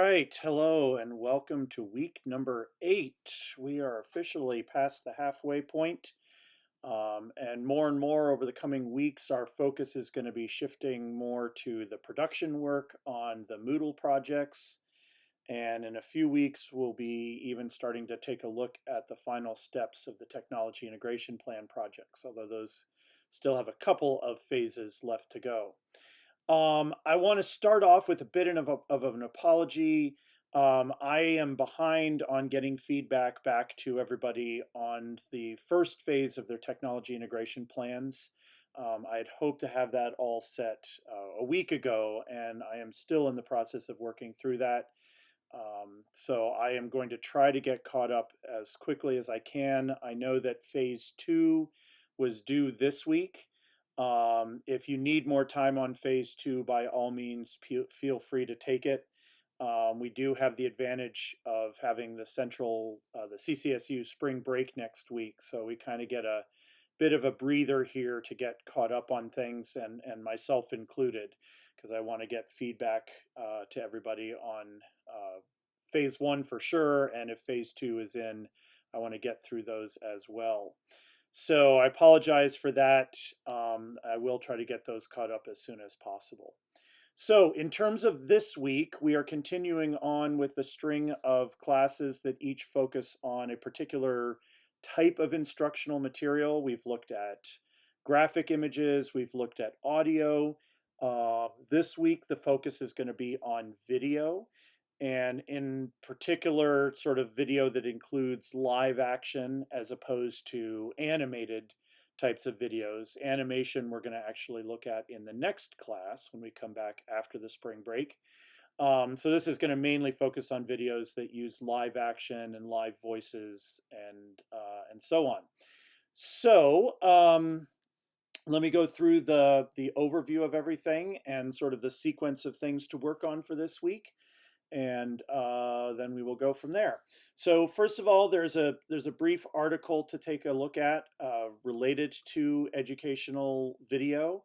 right, hello and welcome to week number 8. We are officially past the halfway point, and more over the coming weeks, our focus is going to be shifting more to the production work on the Moodle projects. And in a few weeks, we'll be even starting to take a look at the final steps of the technology integration plan projects, although those still have a couple of phases left to go. I want to start off with a bit of an apology. I am behind on getting feedback back to everybody on the first phase of their technology integration plans. I had hoped to have that all set a week ago, and I am still in the process of working through that. So I am going to try to get caught up as quickly as I can. I know that phase 2 was due this week. If you need more time on phase 2, by all means, feel free to take it. We do have the advantage of having the CCSU spring break next week, so we kind of get a bit of a breather here to get caught up on things, and myself included, because I want to get feedback to everybody on phase 1 for sure, and if phase 2 is in, I want to get through those as well. So I apologize for that. I will try to get those caught up as soon as possible. So in terms of this week, we are continuing on with the string of classes that each focus on a particular type of instructional material. We've looked at graphic images, we've looked at audio. This week, the focus is going to be on video, and in particular, sort of video that includes live action as opposed to animated types of videos. Animation we're going to actually look at in the next class when we come back after the spring break. So this is going to mainly focus on videos that use live action and live voices and so on. So let me go through the overview of everything and sort of the sequence of things to work on for this week, and then we will go from there. So first of all, there's a brief article to take a look at related to educational video.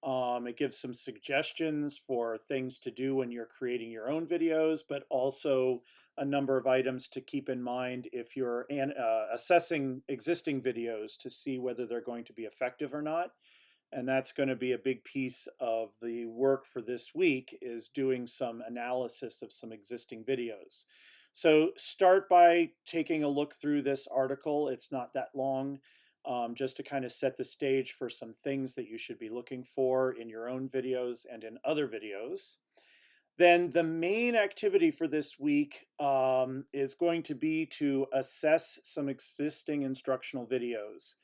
It gives some suggestions for things to do when you're creating your own videos, but also a number of items to keep in mind if you're assessing existing videos to see whether they're going to be effective or not. And that's going to be a big piece of the work for this week, is doing some analysis of some existing videos. So start by taking a look through this article. It's not that long, just to kind of set the stage for some things that you should be looking for in your own videos and in other videos. Then the main activity for this week is going to be to assess some existing instructional videos.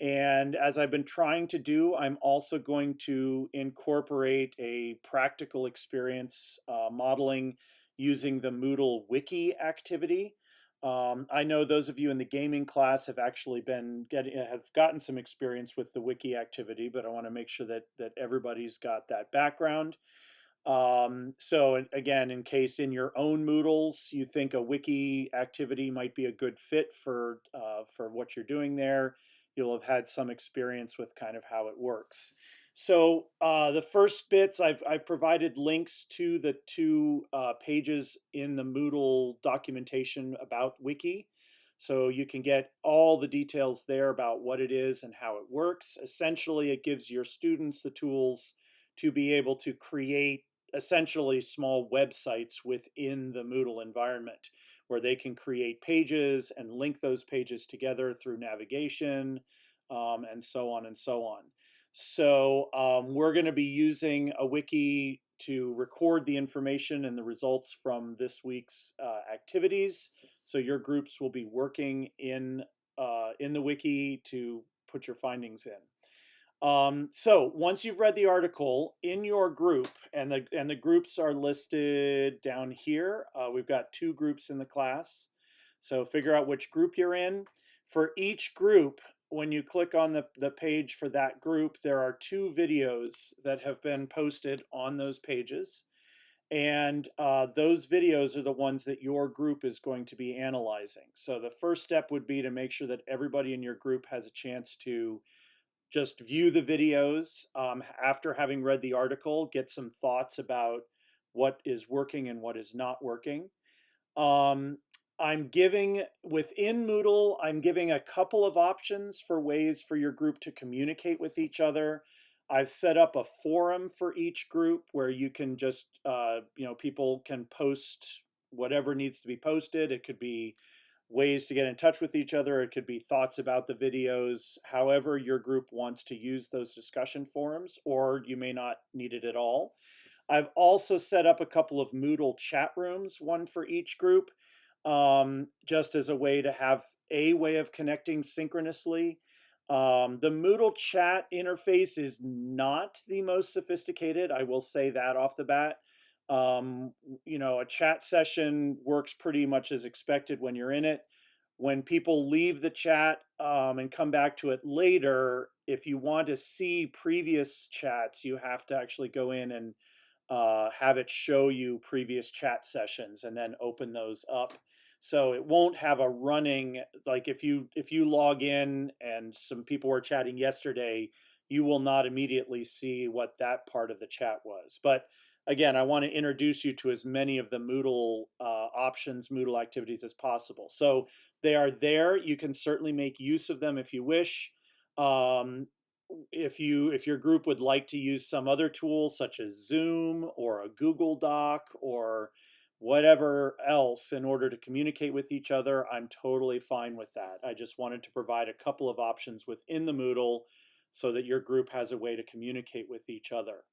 And as I've been trying to do, I'm also going to incorporate a practical experience modeling using the Moodle Wiki activity. I know those of you in the gaming class have actually have gotten some experience with the Wiki activity, but I want to make sure that everybody's got that background. So again, in case in your own Moodles you think a Wiki activity might be a good fit for what you're doing there, you'll have had some experience with kind of how it works. So the first bits, I've provided links to the two pages in the Moodle documentation about Wiki. So you can get all the details there about what it is and how it works. Essentially, it gives your students the tools to be able to create essentially small websites within the Moodle environment, where they can create pages and link those pages together through navigation, and so on and so on. So we're going to be using a wiki to record the information and the results from this week's activities. So your groups will be working in the wiki to put your findings in. So once you've read the article in your group, and the groups are listed down here, we've got 2 groups in the class. So figure out which group you're in. For each group, when you click on the page for that group, there are 2 videos that have been posted on those pages. And those videos are the ones that your group is going to be analyzing. So the first step would be to make sure that everybody in your group has a chance to just view the videos after having read the article, get some thoughts about what is working and what is not working. Um, I'm giving, within Moodle, I'm giving a couple of options for ways for your group to communicate with each other. I've set up a forum for each group where you can just, people can post whatever needs to be posted. It could be ways to get in touch with each other. It could be thoughts about the videos, however your group wants to use those discussion forums, or you may not need it at all. I've also set up a couple of Moodle chat rooms, one for each group, just as a way to have a way of connecting synchronously. The Moodle chat interface is not the most sophisticated. I will say that off the bat. A chat session works pretty much as expected when you're in it. When people leave the chat and come back to it later, if you want to see previous chats, you have to actually go in and have it show you previous chat sessions and then open those up. So it won't have a running, like if you log in and some people were chatting yesterday, you will not immediately see what that part of the chat was. But again, I want to introduce you to as many of the Moodle options, Moodle activities as possible. So they are there. You can certainly make use of them if you wish. Um, if your group would like to use some other tool such as Zoom or a Google Doc or whatever else in order to communicate with each other, I'm totally fine with that. I just wanted to provide a couple of options within the Moodle so that your group has a way to communicate with each other.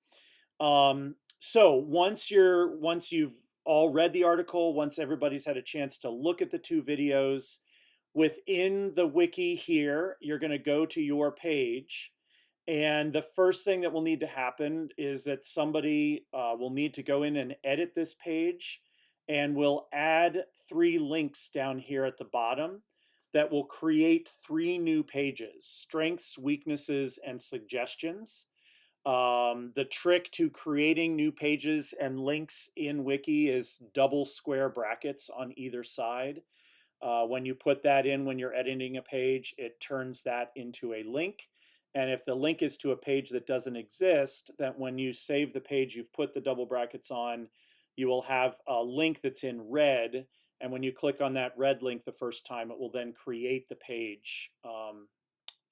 So once you've all read the article, once everybody's had a chance to look at the two videos, within the wiki here, you're going to go to your page. And the first thing that will need to happen is that somebody will need to go in and edit this page, and we'll add 3 links down here at the bottom that will create 3 new pages: strengths, weaknesses, and suggestions. The trick to creating new pages and links in Wiki is double square brackets on either side. When you put that in when you're editing a page, it turns that into a link. And if the link is to a page that doesn't exist, then when you save the page you've put the double brackets on, you will have a link that's in red. And when you click on that red link the first time, it will then create the page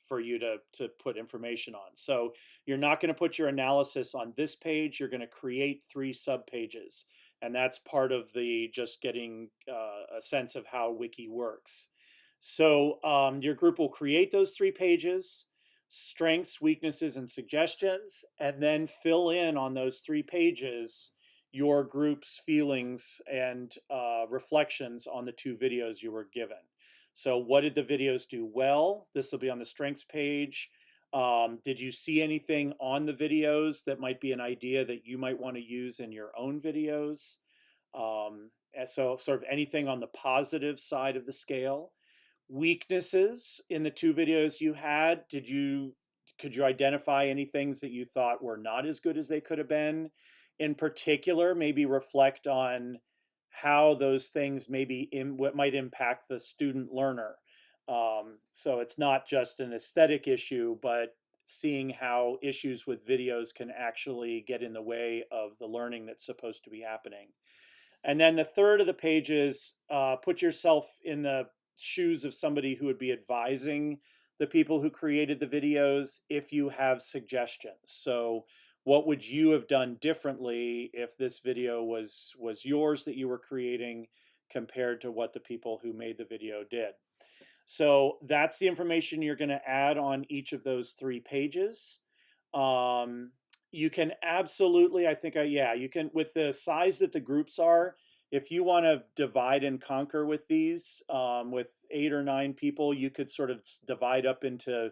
for you to put information on. So you're not going to put your analysis on this page. You're going to create 3 sub pages. And that's part of the just getting a sense of how Wiki works. So your group will create those 3 pages: strengths, weaknesses, and suggestions, and then fill in on those 3 pages your group's feelings and reflections on the 2 videos you were given. So what did the videos do well? This will be on the strengths page. Did you see anything on the videos that might be an idea that you might want to use in your own videos? And so sort of anything on the positive side of the scale. Weaknesses in the 2 videos you had, could you identify any things that you thought were not as good as they could have been? In particular, maybe reflect on how those things maybe what might impact the student learner. So it's not just an aesthetic issue, but seeing how issues with videos can actually get in the way of the learning that's supposed to be happening. And then the third of the page is put yourself in the shoes of somebody who would be advising the people who created the videos if you have suggestions. So what would you have done differently if this video was yours that you were creating compared to what the people who made the video did? So that's the information you're going to add on each of those 3 pages. You can absolutely, you can, with the size that the groups are, if you want to divide and conquer with these, with 8 or 9 people, you could sort of divide up into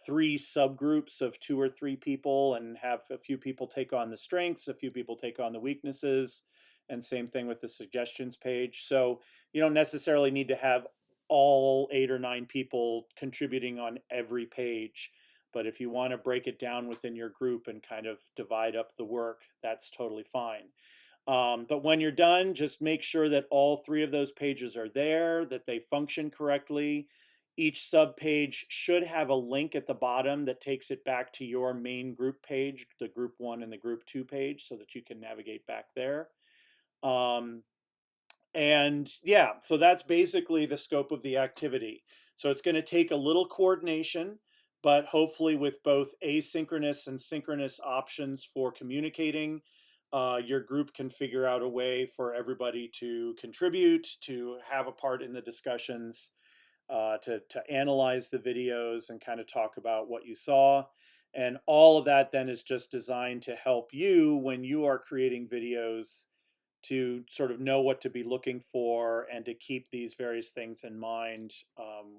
3 subgroups of 2 or 3 people and have a few people take on the strengths, a few people take on the weaknesses, and same thing with the suggestions page. So you don't necessarily need to have all 8 or 9 people contributing on every page. But if you want to break it down within your group and kind of divide up the work, that's totally fine. But when you're done, just make sure that all 3 of those pages are there, that they function correctly. Each subpage should have a link at the bottom that takes it back to your main group page, the group 1 and the group 2 page, so that you can navigate back there. And yeah, so that's basically the scope of the activity. So it's going to take a little coordination, but hopefully with both asynchronous and synchronous options for communicating, your group can figure out a way for everybody to contribute, to have a part in the discussions, to analyze the videos and kind of talk about what you saw. And all of that then is just designed to help you when you are creating videos to sort of know what to be looking for and to keep these various things in mind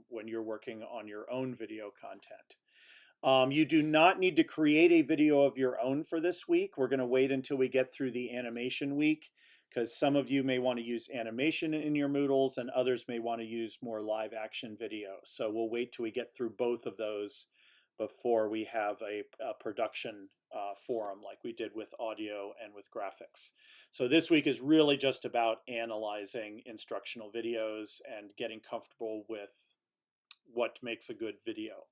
when you're working on your own video content. You do not need to create a video of your own for this week. We're going to wait until we get through the animation week, because some of you may want to use animation in your Moodles and others may want to use more live action video. So we'll wait till we get through both of those before we have a production forum like we did with audio and with graphics. So this week is really just about analyzing instructional videos and getting comfortable with what makes a good video.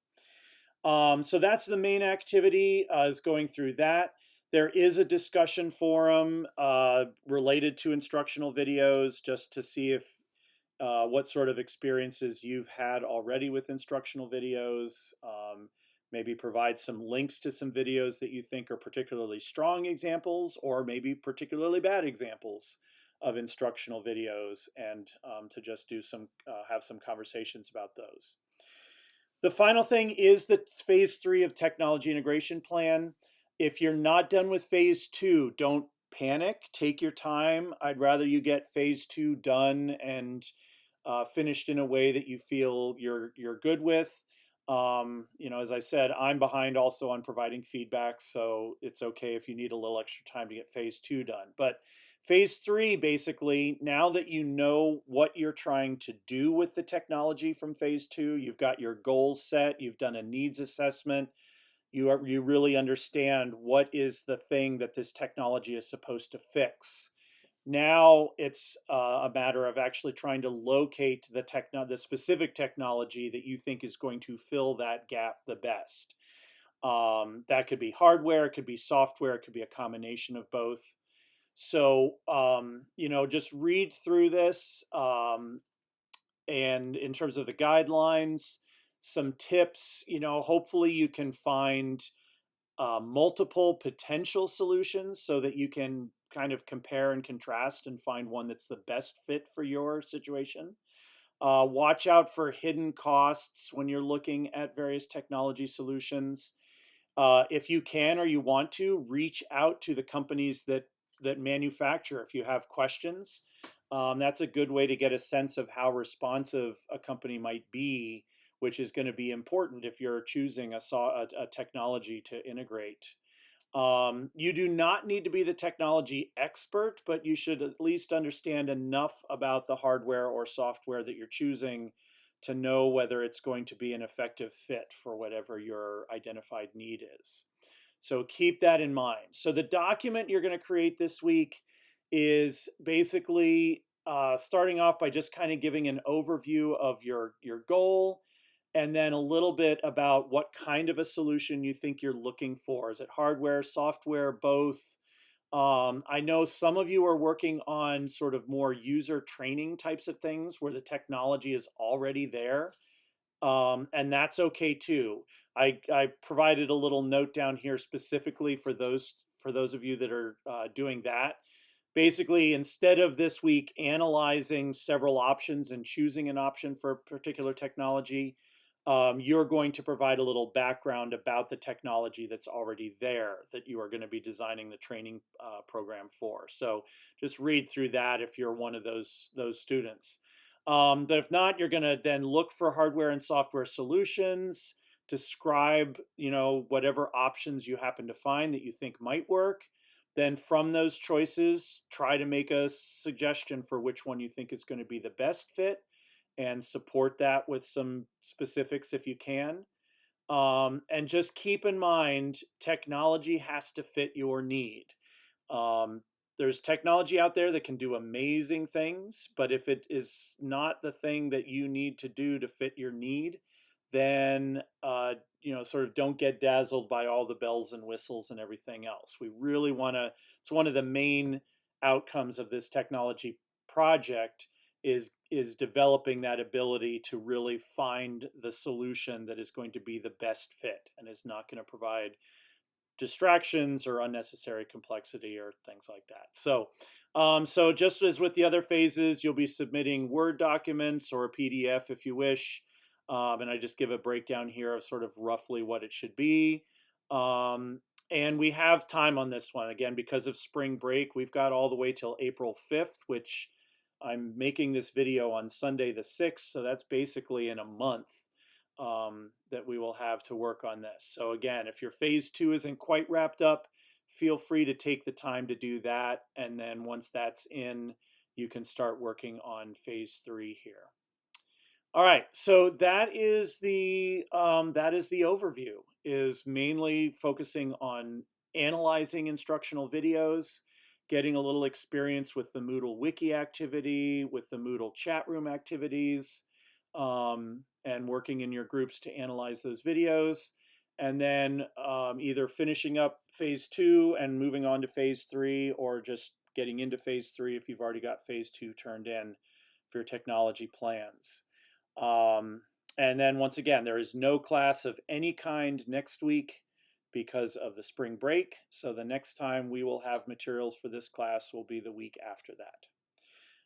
So that's the main activity, is going through that. There is a discussion forum related to instructional videos, just to see if what sort of experiences you've had already with instructional videos. Maybe provide some links to some videos that you think are particularly strong examples, or maybe particularly bad examples of instructional videos, and to just do some have some conversations about those. The final thing is the phase 3 of technology integration plan. If you're not done with phase 2, don't panic. Take your time. I'd rather you get phase 2 done and finished in a way that you feel you're good with. As I said, I'm behind also on providing feedback, so it's okay if you need a little extra time to get phase 2 done. But phase 3, basically, now that you know what you're trying to do with the technology from phase 2, you've got your goals set, you've done a needs assessment, you really understand what is the thing that this technology is supposed to fix. Now it's a matter of actually trying to locate the specific technology that you think is going to fill that gap the best. That could be hardware, it could be software, it could be a combination of both. So, just read through this, and in terms of the guidelines, some tips, hopefully you can find multiple potential solutions so that you can kind of compare and contrast and find one that's the best fit for your situation. Watch out for hidden costs when you're looking at various technology solutions. If you can or you want to, reach out to the companies that manufacture if you have questions. That's a good way to get a sense of how responsive a company might be, which is going to be important if you're choosing a technology to integrate. You do not need to be the technology expert, but you should at least understand enough about the hardware or software that you're choosing to know whether it's going to be an effective fit for whatever your identified need is. So keep that in mind. So the document you're going to create this week is basically starting off by just kind of giving an overview of your goal, and then a little bit about what kind of a solution you think you're looking for. Is it hardware, software, both? I know some of you are working on sort of more user training types of things where the technology is already there. And that's okay too. I provided a little note down here specifically for those of you that are doing that. Basically, instead of this week analyzing several options and choosing an option for a particular technology, you're going to provide a little background about the technology that's already there that you are going to be designing the training program for. So just read through that if you're one of those students. But if not, you're going to then look for hardware and software solutions, describe, whatever options you happen to find that you think might work. Then from those choices, try to make a suggestion for which one you think is going to be the best fit and support that with some specifics if you can. And just keep in mind, technology has to fit your need. there's technology out there that can do amazing things, but if it is not the thing that you need to do to fit your need, then sort of don't get dazzled by all the bells and whistles and everything else. We really want to. It's one of the main outcomes of this technology project is developing that ability to really find the solution that is going to be the best fit and is not going to provide distractions or unnecessary complexity or things like that. So just as with the other phases, you'll be submitting Word documents or a PDF if you wish. And I just give a breakdown here of sort of roughly what it should be. And we have time on this one. Again, because of spring break, we've got all the way till April 5th, which I'm making this video on Sunday the 6th. So that's basically in a month that we will have to work on this. So again, if your phase 2 isn't quite wrapped up, feel free to take the time to do that. And then once that's in, you can start working on phase 3 here. All right, so that is the overview. Is mainly focusing on analyzing instructional videos, getting a little experience with the Moodle Wiki activity, with the Moodle chat room activities, and working in your groups to analyze those videos, and then either finishing up phase 2 and moving on to phase 3, or just getting into phase 3 if you've already got phase 2 turned in for your technology plans. And then once again, there is no class of any kind next week because of the spring break. So the next time we will have materials for this class will be the week after that.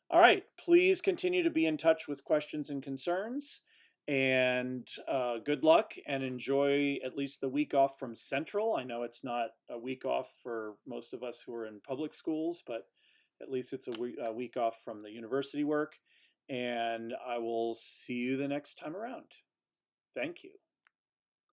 All right, please continue to be in touch with questions and concerns, and good luck and enjoy at least the week off from Central. I know it's not a week off for most of us who are in public schools, but at least it's a week off from the university work. And I will see you the next time around. Thank you.